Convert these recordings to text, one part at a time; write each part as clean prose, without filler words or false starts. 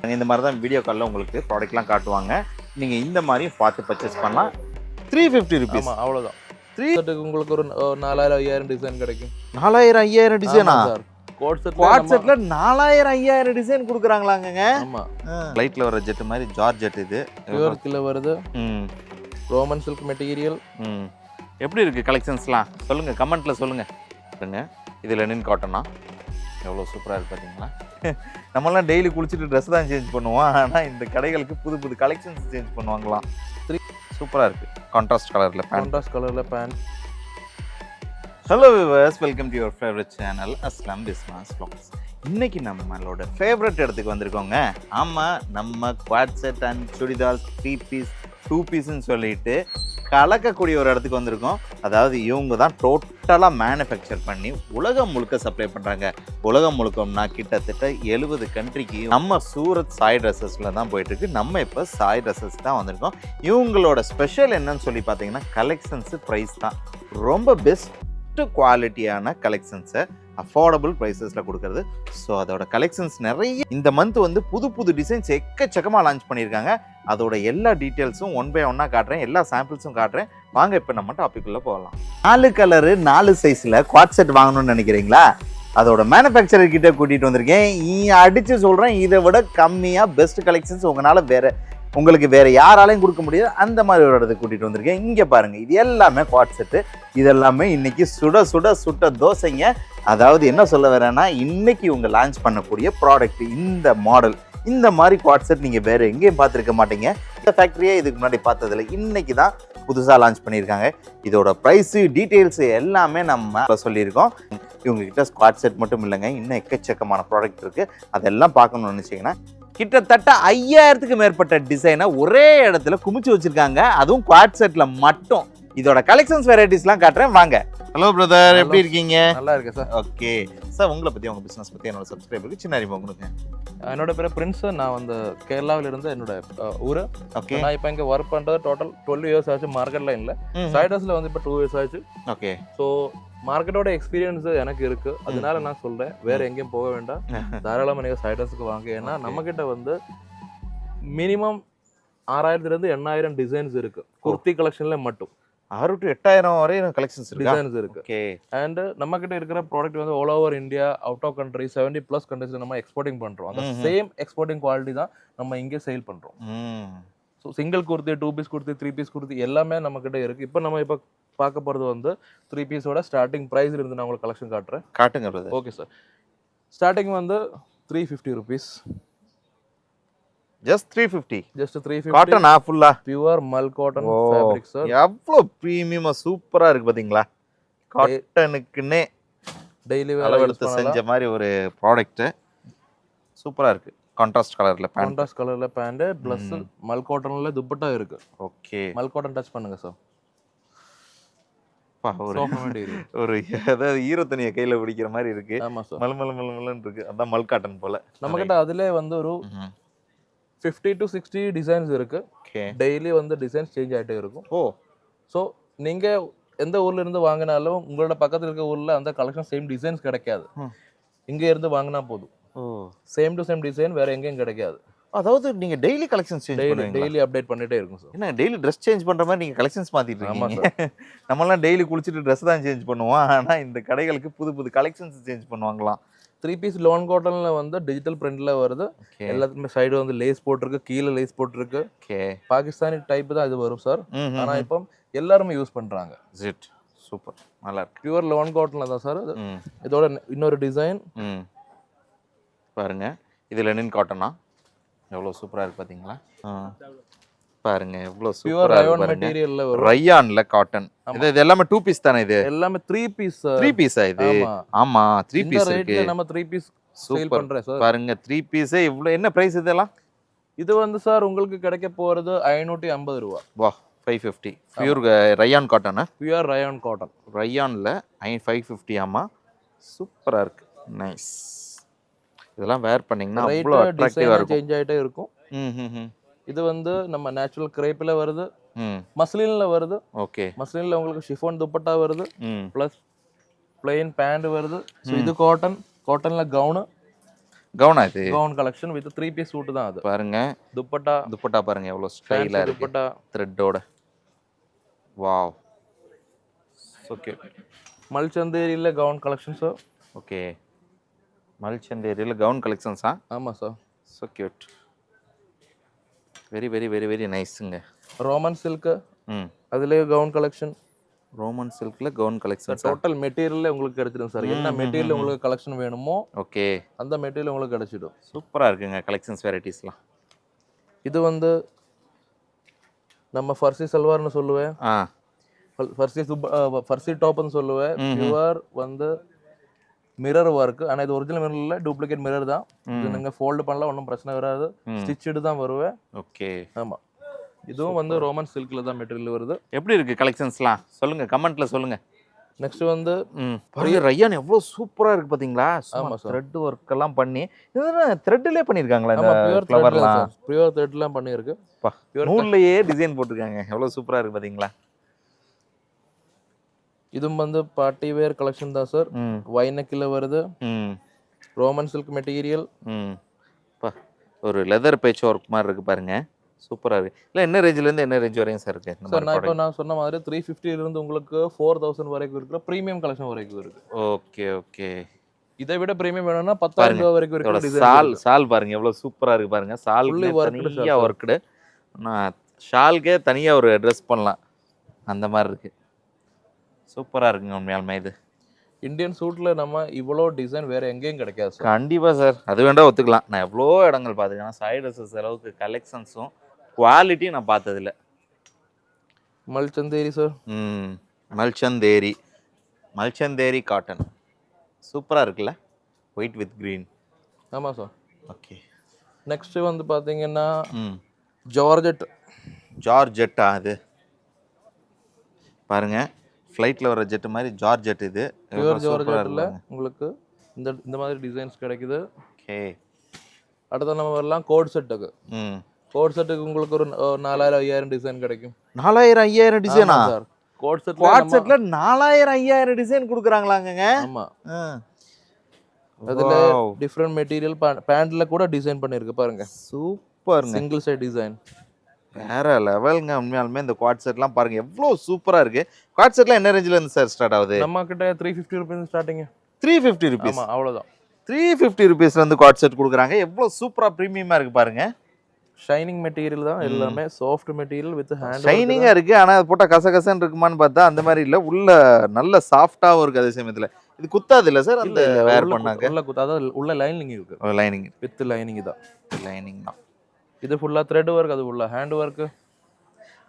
இந்த மாதிரி தான் வீடியோ காலில் உங்களுக்கு ப்ராடக்ட்லாம் காட்டுவாங்க. நீங்கள் இந்த மாதிரியும் பார்த்து பர்ச்சேஸ் பண்ணலாம். 350 ருபீஸ். ஆமாம், அவ்வளோதான். உங்களுக்கு ஒரு 4000-5000 டிசைன் கிடைக்கும். 4000-5000 டிசைனா? கோட் செட்ல 4000-5000 டிசைன் கொடுக்குறாங்களாங்க? ஆமாம். லைட்ல வர ஜெட் மாதிரி ஜார்ஜெட் இது. பியூர் கில வருது. Roman silk material. எப்படி இருக்கு கலெக்ஷன்ஸ்லாம் சொல்லுங்க, கமெண்ட்ல சொல்லுங்க. இது லெனின் காட்டனா எவ்வளோ சூப்பராக இருக்கு பார்த்தீங்களா? நம்மளாம் டெய்லி குளிச்சுட்டு ட்ரெஸ் தான் சேஞ்ச் பண்ணுவோம். ஆனால் இந்த கடைகளுக்கு புது புது கலெக்ஷன்ஸ் சேஞ்ச் பண்ணுவாங்களாம். சூப்பராக இருக்கு. கான்ட்ராஸ்ட் கலரில் pant. Hello viewers, welcome to your favourite channel Aslam business vlogs. இன்னைக்கு நம்மளோட ஃபேவரட் இடத்துக்கு வந்திருக்கோங்க. ஆமாம், நம்ம co-ord set and chudidar 3 piece 2 பீஸ்ன்னு சொல்லிட்டு கலக்கக்கூடிய ஒரு இடத்துக்கு வந்திருக்கோம். அதாவது இவங்க தான் டோட்டலாக மேனுஃபேக்சர் பண்ணி உலகம் முழுக்க சப்ளை பண்ணுறாங்க. உலகம் முழுக்கம்னா கிட்டத்தட்ட 70 கண்ட்ரிக்கு நம்ம சூரத் சாய் ட்ரெஸ்ஸஸில் தான் போயிட்டுருக்கு. நம்ம இப்போ சாய் ட்ரெஸ்ஸஸ் தான் வந்திருக்கோம். இவங்களோட ஸ்பெஷல் என்னன்னு சொல்லி பார்த்தீங்கன்னா கலெக்ஷன்ஸு ப்ரைஸ் தான். ரொம்ப பெஸ்ட் குவாலிட்டியான கலெக்ஷன்ஸை அஃபோர்டபுள் ப்ரைஸஸில் கொடுக்குறது. ஸோ அதோட கலெக்ஷன்ஸ் நிறைய இந்த மந்த் வந்து புது புது டிசைன்ஸ் எக்கச்சக்கமாக லான்ச் பண்ணியிருக்காங்க. அதோட எல்லா டீட்டெயில்ஸும் 1 by 1 காட்டுறேன், எல்லா சாம்பிள்ஸும் காட்டுறேன். வாங்க இப்போ நம்ம டாபிக்குள்ளே போகலாம். 4 கலரு 4 சைஸில் குவாட் செட் வாங்கணும்னு நினைக்கிறீங்களா? அதோட மேனுஃபேக்சரர் கிட்ட கூட்டிகிட்டு வந்திருக்கேன். அடித்து சொல்கிறேன், இதை விட கம்மியாக பெஸ்ட் கலெக்ஷன்ஸ் உங்களால் உங்களுக்கு வேற யாராலையும் கொடுக்க முடியாது. அந்த மாதிரி ஒரு இடத்துக்கு கூட்டிகிட்டு வந்திருக்கேன். இங்கே பாருங்கள், இது எல்லாமே குவாட் செட்டு. இது எல்லாமே இன்னைக்கு சுட்ட தோசைங்க. அதாவது என்ன சொல்ல வரேன்னா, இன்னைக்கு இவங்க லான்ச் பண்ணக்கூடிய ப்ராடக்ட் இந்த மாடல், இந்த மாதிரி குவாட் செட் நீங்கள் வேறு எங்கேயும் பார்த்துருக்க மாட்டீங்க. இந்த ஃபேக்ட்ரியே இதுக்கு முன்னாடி பார்த்ததில்ல. இன்னைக்கு தான் புதுசாக லான்ச் பண்ணியிருக்காங்க. இதோட ப்ரைஸு டீட்டெயில்ஸு எல்லாமே நம்ம சொல்லியிருக்கோம். இவங்ககிட்ட குவாட் செட் மட்டும் இல்லைங்க, இன்னும் எக்கச்சக்கமான ப்ராடக்ட் இருக்குது. அதெல்லாம் பார்க்கணும்னு நினச்சிங்கன்னா கிட்டத்தட்ட 5000க்கு மேற்பட்ட டிசைனை ஒரே இடத்துல குமிச்சு வச்சிருக்காங்க. அதுவும் குவாட் செட்ல மட்டும். இதோட கலெக்ஷன்ஸ் வெரைட்டிஸ்லாம் காட்டுறேன், வாங்க. ஹலோ பிரதர், எப்படி இருக்கீங்க? நல்லா இருக்கேன் சார். ஓகே சார், உங்களை பற்றி உங்கள் பிஸ்னஸ் பற்றி என்னோட சப்ஸ்கிரைபருக்கு சின்ன அறிமுகம் கொடுங்க. என்னோட பேர் பிரின்ஸ். நான் வந்து கேரளாவில் இருந்து என்னோட ஊர். ஓகே. நான் இப்போ இங்கே ஒர்க் பண்ணுறது டோட்டல் 12 இயர்ஸ் ஆச்சு. மார்க்கெட் லைனில் சைடஸில் வந்து இப்போ 2 இயர்ஸ் ஆச்சு. ஓகே. ஸோ மார்க்கெட்டோட எக்ஸ்பீரியன்ஸ் எனக்கு இருக்கு. அதனால நான் சொல்றேன், வேற எங்கேயும் போக வேண்டாம், தாராளமாக நீங்கள் சைடஸுக்கு வாங்க. ஏன்னா நம்ம கிட்ட வந்து மினிமம் 6000 to 8000 டிசைன்ஸ் இருக்கு. குர்த்தி கலெக்ஷன்ல மட்டும் 6000 to 8000 வரை கலெக்ஷன்ஸ் இருக்கு. ஓகே. அண்ட் நம்ம கிட்ட இருக்கிற ப்ராடக்ட் வந்து all over India, out of country 70+ கண்ட்ரிஸ்ல நம்ம எக்ஸ்போர்ட்டிங் பண்றோம். அந்த சேம் எக்ஸ்போர்ட்டிங் குவாலிட்டி தான் நம்ம இங்கே சேல் பண்றோம். So single kurti, 2 piece kurti, 3 piece kurti எல்லாமே நம்ம கிட்ட இருக்கு. இப்போ நம்ம பார்க்க போகிறது வந்து 3 பீஸோட ஸ்டார்டிங் ப்ரைஸ்ல இருந்து நான் உங்களுக்கு கலெக்ஷன் காட்டுறேன். காட்டுங்க பிரதர். Okay sir. ஸ்டார்டிங் வந்து 350 ருபீஸ். ஜஸ்ட் 350. ஜஸ்ட் 350. காட்டன் ஃபுல்லா பியூர் மல் காட்டன் ஃபேப்ரிக் சார். எவ்வளோ பிரீமியமா சூப்பரா இருக்கு பாத்தீங்களா? காட்டனுக்குன்னே டெய்லி அளவெடுத்து செஞ்ச மாதிரி ஒரு ப்ராடக்ட். சூப்பரா இருக்கு. கான்ட்ராஸ்ட் கலர்ல பேண்ட் ப்ளஸ் மல் காட்டன்ல துப்பட்டா இருக்கு. ஓகே. மல் காட்டன் டச் பண்ணுங்க சார். ஒரு ஏதாவது ஈரத்தனியை கையில பிடிக்கிற மாதிரி இருக்கு. மல்மல்னு இருக்கு. அதான் மல் காட்டன் போல. நம்ம கிட்ட அதுல வந்து ஒரு 50 to 60 டிசைன்ஸ் இருக்கு. டெய்லி வந்து டிசைன்ஸ் சேஞ்ச் ஆயிட்டே இருக்கும். ஓ. ஸோ நீங்க எந்த ஊர்ல இருந்து வாங்கினாலும் உங்களோட பக்கத்துல இருக்க ஊர்ல அந்த கலெக்ஷன் சேம் டிசைன்ஸ் கிடைக்காது. இங்க இருந்து வாங்கினா போதும். சேம் டு சேம் டிசைன் வேற எங்கேயும் கிடைக்காது. அதாவது நீங்க டெய்லி கலெக்ஷன்ஸ் சேஞ்ச் பண்ணுவீங்க? டெய்லி அப்டேட் பண்ணிட்டே இருக்கும் சார். என்ன டெய்லி ட்ரெஸ் சேஞ்ச் பண்ற மாதிரி நீங்க கலெக்ஷன்ஸ் மாத்திட்டு இருக்கீங்க? நம்மலாம் டெய்லி குளிச்சிட்டு ட்ரெஸ் தான் சேஞ்ச் பண்ணுவோம். ஆனா இந்த கடைகளுக்கு புது புது கலெக்ஷன்ஸ் சேஞ்ச் பண்ணுவாங்களாம். 3 பீஸ் லோன் காட்டன்ல வந்து டிஜிட்டல் பிரிண்ட்ல வருது. எல்லாத்துக்குமே சைடு வந்து லேஸ் போட்டிருக்கு, கீழே லேஸ் போட்டிருக்கு. பாகிஸ்தானி டைப் தான் இது வரும் சார். ஆனா இப்போ எல்லாருமே யூஸ் பண்றாங்க. சூப்பர், நல்லா இருக்கு. பியூர் லோன் காட்டன்ல தான் சார். இதோட இன்னொரு டிசைன் பாருங்க. இது லெனின் காட்டனா எவ்வளோ சூப்பராக இருக்கு பார்த்தீங்களா? பாருங்க எவ்வளோ சூப்பரா இருக்கு. மெட்டீரியல்ல ரயான்ல காட்டன். இது எல்லாமே 2 பீஸ் தானே? இது எல்லாமே 3 பீஸ். 3 பீஸா இது? ஆமா 3 பீஸ் இருக்கு. நம்ம 3 பீஸ் சேல் பண்றோம் சார். பாருங்க 3 பீஸே இவ்வளோ. என்ன பிரைஸ் இதெல்லாம்? இது வந்து சார் உங்களுக்கு கிடைக்க போறது 550 ரூபா. வா, 550. Pure rayon cotton. Pure rayon cotton. ரயான்ல 550. ஆமா, சூப்பரா இருக்கு. நைஸ். இதெல்லாம் வேர் பண்ணீங்கன்னா அவ்வளோ அட்ராக்டிவா இருக்கும். சேஞ்ச் ஆயிட்டே இருக்கும். இது வந்து நம்ம நேச்சுரல் கிரேப்ல வருது, மஸ்லின்ல வருது. ஓகே. மஸ்லின்ல உங்களுக்கு ஷிஃபான் துப்பட்டா வருது, ப்ளஸ் பிளெயின் பேண்ட் வருது. ஸோ இது காட்டன்ல கவுனு. கவுனா இது gown collection with 3 piece suit தான் அது. பாருங்க. துப்பட்டா பாருங்க எவ்வளோ ஸ்டைலாக இருக்கு துப்பட்டா த்ரெட்டோட. வாவ், ஓகே மல்சந்தேரியில் கவுன் கலெக்ஷன் சார். ஓகே, மல்சந்தேரியில் கவுன் கலெக்ஷன்ஸா? ஆமாம் sir. So cute, very very very very நைஸுங்க. ரோமன் சில்க் ம், அதுலேயே கவுன் கலெக்ஷன். ரோமன் சில்கில் கவுன் கலெக்ஷன். டோட்டல் மெட்டீரியல் உங்களுக்கு கிடைச்சிடும் சார். என்ன மெட்டீரியல் உங்களுக்கு கலெக்ஷன் வேணுமோ ஓகே, அந்த மெட்டீரியல் உங்களுக்கு கிடைச்சிடும். சூப்பராக இருக்குங்க கலெக்ஷன்ஸ் வெரைட்டிஸ்லாம். இது வந்து நம்ம ஃபர்சி சல்வார்னு சொல்லுவேன், ஆ ஃபர்சி டாப்னு சொல்லுவேன். பியூர் வந்து மிரர் ஒர்க். ஆனால் இது ஒரிஜினல் மிரர் இல்லை, டூப்ளிகேட் மிரர் தான். இது நீங்கள் ஃபோல்டு பண்ணலாம், ஒன்றும் பிரச்சனை வராது. ஸ்டிச்சுடு தான் வருவேன். ஓகே, ஆமாம். இதுவும் வந்து ரோமன் சில்கில் தான் மெட்டீரியல் வருது. எப்படி இருக்குது கலெக்ஷன்ஸ்லாம் சொல்லுங்கள், கமெண்ட்டில் சொல்லுங்கள். நெக்ஸ்ட் வந்து பாருங்க ரயான் எவ்வளோ சூப்பராக இருக்குது பார்த்தீங்களா? ஆமாம் சார். த்ரெட் ஒர்க் எல்லாம் பண்ணி இதெல்லாம் த்ரெட்லேயே பண்ணியிருக்காங்களா? இந்த பியூர் ஃப்ளவர்லாம் பியூர் த்ரெட்லாம் பண்ணியிருக்கு. நூல்லையே டிசைன் போட்டிருக்காங்க, எவ்வளோ சூப்பராக இருக்குது பார்த்தீங்களா? இதுவும் வந்து பார்ட்டி வேர் கலெக்ஷன் தான் சார். வைனக்கில் வருது. Roman silk material. ஒரு லெதர் பேட்ச் ஒர்க் மாதிரி இருக்கு பாருங்க, சூப்பராக இருக்கு. இல்லை என்ன ரேஞ்சிலேருந்து என்ன ரேஞ்ச் வரையும் சார் இருக்கு? சார் நான் இப்போ நான் சொன்ன மாதிரி 350 இருந்து உங்களுக்கு 4000 வரைக்கும் இருக்கிற ப்ரீமியம் கலெக்ஷன் வரைக்கும் இருக்கு. ஓகே ஓகே, இதை விட ப்ரீமியம் வேணும்னா 10,000 ரூபா வரைக்கும் இருக்கு. சால் பாருங்க எவ்வளோ சூப்பராக இருக்கு பாருங்க. சால் தனியாக ஒர்க்குடு, நான் ஷால்கே தனியாக ஒரு ட்ரெஸ் பண்ணலாம் அந்த மாதிரி இருக்கு. சூப்பராக இருக்குங்க உண்மையாலுமே. இது இந்தியன் சூட்டில் நம்ம இவ்வளோ டிசைன் வேறு எங்கேயும் கிடைக்காது சார். கண்டிப்பாக சார், அது வேண்டாம் ஒத்துக்கலாம். நான் எவ்வளோ இடங்கள் பார்த்துருக்கேன், சைடு ட்ரெஸ்ஸஸ் அளவுக்கு கலெக்ஷன்ஸும் குவாலிட்டியும் நான் பார்த்ததில்ல. மல்சந்தேரி சார். மல்சந்தேரி காட்டன் சூப்பராக இருக்குல்ல, ஒயிட் வித் க்ரீன். ஆமாம் சார். ஓகே, நெக்ஸ்ட் வந்து பார்த்தீங்கன்னா ஜார்ஜெட்டா? அது பாருங்க ஃப்ளைட்டில் வர ஜெட்டு மாதிரி ஜார்ஜெட். இது பியூர் ஜார்ஜெட்டில் உங்களுக்கு இந்த மாதிரி டிசைன்ஸ் கிடைக்குது. ஓகே, அடுத்த நம்ம வரலாம் கோட் செட்டுக்கு. கோட் செட்டுக்கு உங்களுக்கு ஒரு 4000-5000 டிசைன் கிடைக்கும். 4000-5000 டிசைனா சார்? கோட் செட்ல 4000-5000 டிசைன் கொடுக்குறாங்களாங்க? ஆமாம். அதில் டிஃப்ரெண்ட் மெட்டீரியல், பேண்ட்ல கூட டிசைன் பண்ணியிருக்கு பாருங்க. சூப்பர், சிங்கிள் சைட் டிசைன் வேற லெவலுங்க உண்மையாலுமே. இந்த குவாட் செட்லாம் பாருங்க எவ்வளோ சூப்பராக இருக்கு. குவாட் செட்லாம் என்ன ரேஞ்சில் இருந்து சார் ஸ்டார்ட் ஆகுது? நம்ம கிட்ட 350 ருபீஸ் ஸ்டார்டிங். 350 ருபீஸ்? ஆமாம், அவ்வளோதான். 350 ருபீஸ்ல இருந்து குவாட் செட் கொடுக்குறாங்க. எவ்வளோ சூப்பராக ப்ரீமியமாக இருக்கு பாருங்க. ஷைனிங் மெட்டீரியல் தான் எல்லாமே, சாஃப்ட் மெட்டீரியல் வித் ஹேண்ட். ஷைனிங்காக இருக்கு, ஆனால் அது போட்டால் கசகசன்னு இருக்குமான்னு பார்த்தா அந்த மாதிரி இல்லை, உள்ள நல்ல சாஃப்டாகவும் இருக்கு. அதே சமயத்தில் இது குத்தாது இல்லை சார்? அந்த வேர் பண்ணாங்க உள்ள குத்தாத, உள்ள லைனிங் இருக்கு. லைனிங் வித் லைனிங் தான். லைனிங் தான். இது ஃபுல்லாக த்ரெட் ஒர்க், அது ஃபுல்லாக ஹேண்ட் ஒர்க்.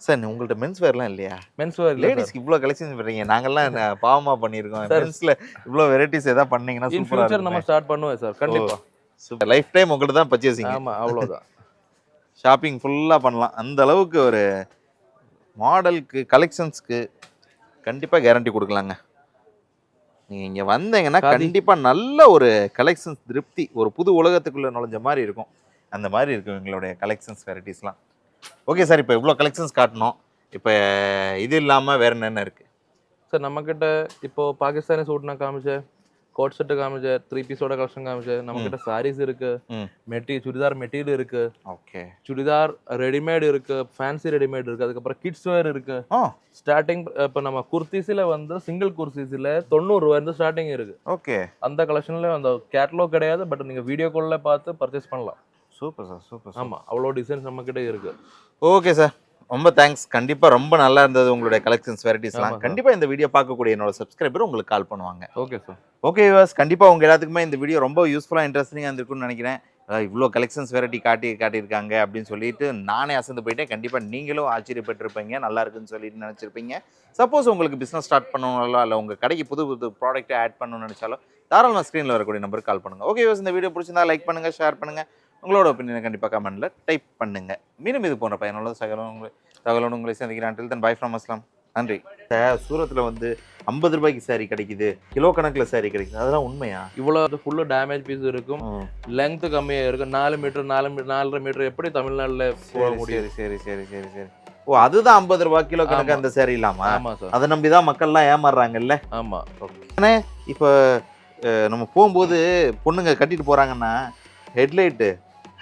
சார் உங்கள்கிட்ட மென்ஸ் வேர்லாம் இல்லையா? மென்ஸ் வேர் லேடிஸ்க்கு இவ்வளோ கலெக்ஷன்ஸ் பண்ணுறீங்க, நாங்கள்லாம் பாவமாக பண்ணியிருக்கோம். மென்ஸில் இவ்வளோ வெரைட்டிஸ் எதாவது பண்ணீங்கன்னா இன் ஃபியூச்சர் நம்ம ஸ்டார்ட் பண்ணுவோம் சார், கண்டிப்பாக. சூப்பர், லைஃப் டைம் உங்கள்கிட்ட தான் பர்ச்சேசிங். ஆமாம், அவ்வளோதான். ஷாப்பிங் ஃபுல்லாக பண்ணலாம் அந்த அளவுக்கு ஒரு மாடலுக்கு கலெக்ஷன்ஸ்க்கு கண்டிப்பாக கேரண்டி கொடுக்கலாங்க. நீங்கள் இங்கே வந்தீங்கன்னா கண்டிப்பாக நல்ல ஒரு கலெக்ஷன்ஸ் திருப்தி, ஒரு புது உலகத்துக்குள்ளே நுழைஞ்ச மாதிரி இருக்கும். அந்த மாதிரி இருக்கும் எங்களுடைய கலெக்ஷன்ஸ் வெரைட்டிஸ்லாம். ஓகே சார், இப்போ இவ்வளோ கலெக்ஷன்ஸ் காட்டணும், இப்போ இது இல்லாமல் வேறு என்னென்ன இருக்குது சார்? நம்மக்கிட்ட இப்போது பாகிஸ்தானி சூட் நான் காமிச்சேன், கோட் செட்டு காமிச்சேன், 3 பீஸோட கலெக்ஷன் காமிச்சேன். நம்மக்கிட்ட சாரீஸ் இருக்கு, சுடிதார் மெட்டீரியல் இருக்கு. ஓகே, சுடிதார் ரெடிமேட் இருக்கு, ஃபேன்சி ரெடிமேட் இருக்கு, அதுக்கப்புறம் கிட்ஸ் வேர் இருக்கு. ஸ்டார்டிங் இப்போ நம்ம குர்த்திஸில் வந்து சிங்கிள் குர்த்திஸில் 90 ரூபாயிருந்து ஸ்டார்டிங் இருக்கு. ஓகே, அந்த கலெக்ஷனில் அந்த கேட்லாக் கிடையாது, பட் நீங்கள் வீடியோ காலில் பார்த்து பர்ச்சேஸ் பண்ணலாம். Super sir, super. ஆமாம், அவ்வளோ டிசைன்ஸ் நம்மக்கிட்ட இருக்கு. ஓகே சார், ரொம்ப தேங்க்ஸ். கண்டிப்பாக ரொம்ப நல்லா இருந்தது உங்களுடைய கலெக்ஷன்ஸ் வெரைட்டிஸ்லாம். கண்டிப்பாக இந்த வீடியோ பார்க்கக்கூடிய என்னோட சப்ஸ்கிரைபர் உங்களுக்கு கால் பண்ணுவாங்க. Okay sir. ஓகே வியூவர்ஸ், கண்டிப்பாக உங்கள் எல்லாத்துக்குமே இந்த வீடியோ ரொம்ப யூஸ்ஃபுல்லாக இன்ட்ரெஸ்டிங்காக இருந்திருக்குன்னு நினைக்கிறேன். இவ்வளோ கலெக்ஷன்ஸ் வெரைட்டி காட்டியிருக்காங்க அப்படின்னு சொல்லிட்டு நானே அசந்து போயிட்டேன். கண்டிப்பாக நீங்களும் ஆச்சரியப்பட்டிருப்பீங்க, நல்லா இருக்குன்னு சொல்லிட்டு நினச்சிருப்பீங்க. சப்போஸ் உங்களுக்கு பிஸ்னஸ் ஸ்டார்ட் பண்ணணும்னாலோ இல்லை உங்கள் கடைக்கு புது புது ப்ராடக்ட்டை ஆட் பண்ணணும்னு நினச்சாலோ தாராளமாக ஸ்க்ரீனில் வரக்கூடிய நம்பருக்கு கால் பண்ணுங்கள். ஓகே வியூவர்ஸ், இந்த வீடியோ பிடிச்சிருந்தா லைக் பண்ணுங்கள், ஷேர் பண்ணுங்கள், உங்களோட ஒப்பீனியனை கண்டிப்பாக கமெண்ட்டில் டைப் பண்ணுங்கள். மீண்டும் இது போன்ற பயனுள்ள தகவலோடு உங்களை சந்திக்கிறேன். Until then, bye from Aslam. நன்றி. சூரத்தில் வந்து 50 ரூபாய்க்கு சாரி கிடைக்குது, கிலோ கணக்கில் சாரி கிடைக்குது, அதெல்லாம் உண்மையா? இவ்வளோ ஃபுல்லு டேமேஜ் பீஸ் இருக்கும், லென்த்து கம்மியாக இருக்கும், 4 மீட்டர் 4.5 மீட்டர் எப்படி தமிழ்நாட்டில் போக முடியும்? சரி சரி சரி சரி. ஓ, அதுதான் 50 ரூபாய் கிலோ கணக்கு அந்த சாரி இல்லாமல்? ஆமாம் சார், அதை நம்பி தான் மக்கள்லாம் ஏமாறுறாங்கல்ல. ஆமாம். ஓகே, இப்போ நம்ம போகும்போது பொண்ணுங்க கட்டிட்டு போகிறாங்கன்னா ஹெட்லைட்டு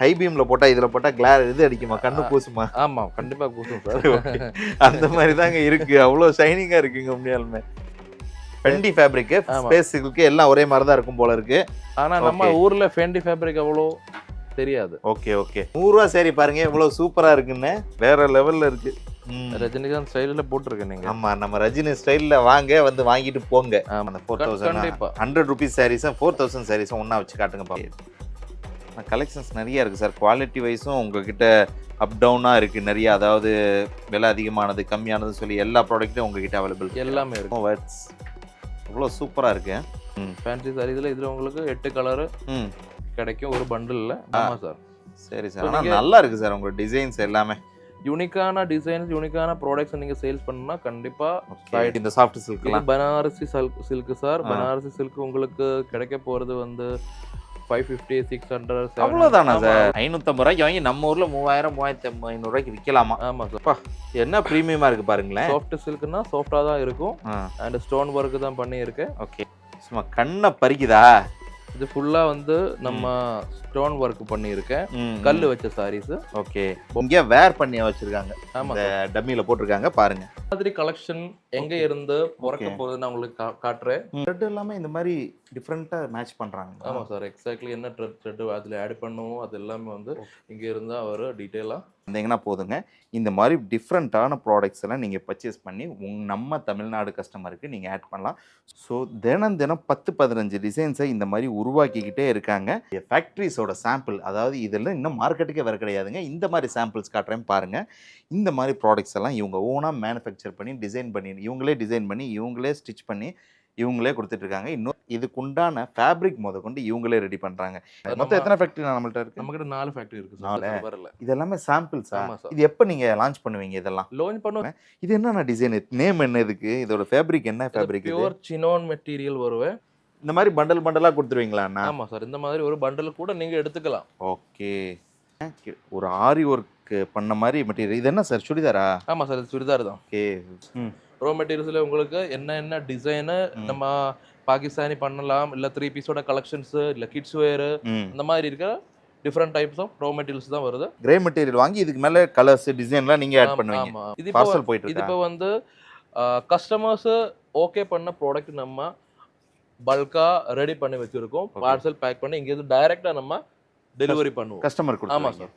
ஹை பீம்ல போட்டா இதுல போட்டா கிளார் இது அடிக்குமா, கண்ணு கூசுமா? ஆமா கண்டிப்பா கூசும் சார். அந்த மாதிரி தாங்க இருக்கு, அவ்வளோ ஷைனிங்கா இருக்குங்க உண்மையாலுமே. ஃபெண்டி ஃபேப்ரிக், ஸ்பேஸ் சில்க் எல்லாம் ஒரே மாதிரி தான் இருக்கும் போல இருக்கு. ஆனா நம்ம ஊர்ல ஃபெண்டி ஃபேப்ரிக் அவ்வளோ தெரியாது. ஓகே ஓகே, 100 ரூபா சாரி பாருங்க எவ்வளவு சூப்பரா இருக்குன்னு, வேற லெவல்ல இருக்கு. ரஜினிகாந்த் ஸ்டைல்ல போட்டிருக்கேன் நீங்க. ஆமா, நம்ம ரஜினி ஸ்டைல்ல வாங்க, வந்து வாங்கிட்டு போங்க. அந்த 4000 கண்டிப்பா 100 ருபீஸ் சாரீஸும் 4000 சாரீஸும் ஒண்ணா வச்சு காட்டுங்க பாப்போம். கலெக்ஷன்ஸ் நிறைய இருக்குது சார். குவாலிட்டி வைஸும் உங்ககிட்ட அப் டவுனாக இருக்குது நிறைய, அதாவது விலை அதிகமானது கம்மியானதுன்னு சொல்லி எல்லா ப்ராடக்ட்டும் உங்ககிட்ட அவைலபிள் எல்லாமே இருக்கும். வேர்ட்ஸ் இவ்வளோ சூப்பராக இருக்கு. ஃபேன்சி சாரீஸில் இதில் உங்களுக்கு 8 கலரு கிடைக்கும் ஒரு பண்டிலில். ஆமாம் சார். சரி சார், ஆனால் நல்லா இருக்குது சார் உங்களோட டிசைன்ஸ் எல்லாமே. யூனிக்கான டிசைன்ஸ், யூனிக்கான ப்ராடக்ட்ஸ் நீங்கள் சேல்ஸ் பண்ணணும்னா கண்டிப்பாக இந்த சாஃப்ட் சில்க்லாம் Banarasi silk sir. Banarasi silk உங்களுக்கு கிடைக்க போகிறது வந்து 550, 600. அவ்வளோதானா சார்? 550 ரூபாய்க்கு வாங்கி நம்ம ஊரில் 3000, 3500 ரூபாய்க்கு விற்கலாமா? ஆமாம் சார். என்ன ப்ரீமியமாக இருக்குது பாருங்களேன். சாஃப்ட் சில்க்னா சாஃப்டாக தான் இருக்கும். அண்ட் ஸ்டோன் ஒர்க்கு தான் பண்ணியிருக்கேன். ஓகே, சும்மா கண்ணை பறிக்குதா? இது ஃபுல்லாக வந்து நம்ம ஸ்டோன் ஒர்க் பண்ணியிருக்கேன், கல் வச்ச சாரீஸ். ஓகே, இங்கே வேர் பண்ணி வச்சிருக்காங்க. ஆமாம், டம்மியில் போட்டிருக்காங்க பாருங்க. மாதிரி கலெக்ஷன் எங்கே இருந்து பிறக்க போகுது நான் உங்களுக்கு காட்டுறேன். த்ரெட் எல்லாமே இந்த மாதிரி டிஃப்ரெண்ட்டாக மேட்ச் பண்ணுறாங்க. ஆமாம் சார், எக்ஸாக்ட்லி என்ன த்ரெட் அதில் ஆட் பண்ணுவோம் அது எல்லாமே வந்து இங்கே இருந்தால் அவர் டீட்டெயிலாக வந்தீங்கன்னா போதுங்க. இந்த மாதிரி டிஃப்ரெண்ட்டான ப்ராடக்ட்ஸ் எல்லாம் நீங்கள் பர்ச்சேஸ் பண்ணி நம்ம தமிழ்நாடு கஸ்டமருக்கு நீங்கள் ஆட் பண்ணலாம். ஸோ தினம் 10-15 டிசைன்ஸை இந்த மாதிரி உருவாக்கிக்கிட்டே இருக்காங்க. ஃபேக்ட்ரிஸோட சாம்பிள், அதாவது இதெல்லாம் இன்னும் மார்க்கெட்டுக்கே வர கிடையாதுங்க. இந்த மாதிரி சாம்பிள்ஸ் காட்டுறேன் பாருங்கள். இந்த மாதிரி ப்ராடக்ட்ஸ் எல்லாம் இவங்க ஓனாக மேனுஃபேக்சர் பண்ணி டிசைன் பண்ணி இவங்களே ஸ்டிச் பண்ணி இவங்களே கொடுத்துட்ருக்காங்க. இன்னும் இதுக்குண்டான ஃபேப்ரிக் கொண்டு இவங்களே ரெடி பண்ணுறாங்க. மொத்தம் எத்தனை ஃபேக்ட்ரி நம்மள்ட்ட இருக்குது? நம்மகிட்ட 4 ஃபேக்ட்ரி இருக்குது. 4 இது எல்லாமே சாம்பிள்ஸா? இது எப்போ நீங்கள் லான்ச் பண்ணுவீங்க? இதெல்லாம் லான்ச் பண்ணுவேன். இது என்னென்ன டிசைன், நேம் என்ன இதுக்கு, இதோட ஃபேப்ரிக் என்ன ஃபேப்ரிக்? பியூர் சினோன் மெட்டீரியல் வருவேன். இந்த மாதிரி பண்டலாக கொடுத்துருவீங்களாண்ணா? ஆமாம் சார், இந்த மாதிரி ஒரு பண்டல் கூட நீங்கள் எடுத்துக்கலாம். ஓகே, ஒரு ஆரி ஒர்க் பண்ண மாதிரி மெட்டீரியல். இது என்ன சார், சுடிதாரா? ஆமாம் சார், இது சுடிதார் தான். ஓகே, ரோ மெட்டீரியல்ஸில் உங்களுக்கு என்ன டிசைனு நம்ம பாகிஸ்தானி பண்ணலாம், இல்லை 3 பீஸோட கலெக்ஷன்ஸு, இல்லை கிட்ஸ் வேரு, இந்த மாதிரி இருக்கிற different types of raw materials தான் வருது. கிரே மெட்டீரியல் வாங்கி இதுக்கு மேலே கலர்ஸ் டிசைன்லாம் நீங்கள் ஆட் பண்ணுவீங்க. ஆமாம், இது பார்சல் போயிட்டு இது இப்போ வந்து கஸ்டமர்ஸு ஓகே பண்ண ப்ராடக்ட் நம்ம பல்காக ரெடி பண்ணி வச்சுருக்கோம். பார்சல் பேக் பண்ணி இங்கேருந்து டைரெக்டாக நம்ம டெலிவரி பண்ணுவோம் கஸ்டமர். ஆமாம் சார்.